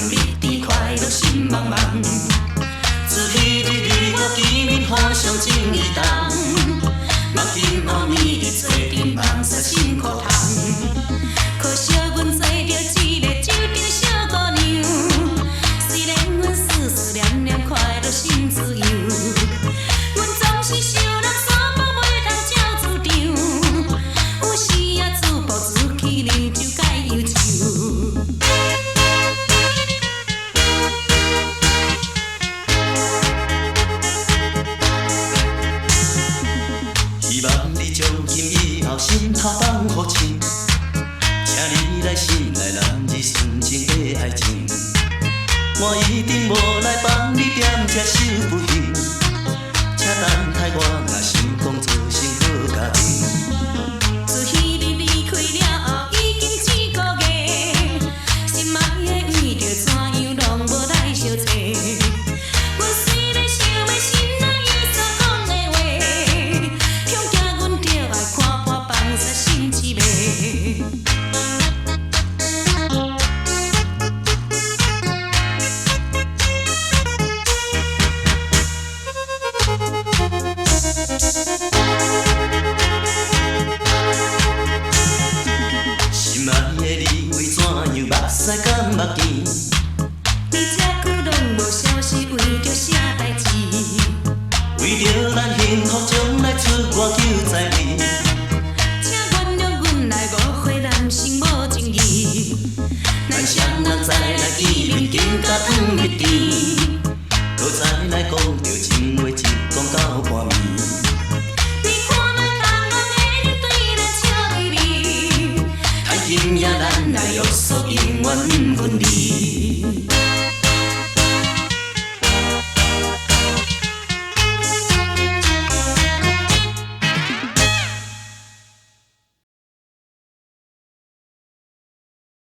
蜜甜，快乐心茫茫。自你我见面，互相情意重。梦今后暝日做阵梦煞辛苦通。可惜阮做着一个酒店小姑娘，虽然阮思思念念，快乐心自由。阮总是想人山盟袂当照主张，有时啊自暴自弃，啉酒解忧愁。希望你从今以后心头放好情，请你来信来男儿纯情的爱情，我一定无来帮你点车守不行，请等待我若想讲做成好家庭。自彼你离开了后，已经1个月，心爱的为着怎样拢无来相找。阮虽然想要心内伊所讲的话，恐惊阮着爱看破放煞心痴迷。心爱的你为怎样目屎甲目镜？你这久拢无消息，为着啥代志？为着咱幸福将来出外求在你，请原谅阮来误会男性无情义。咱双人再来见面，更加长蜜甜。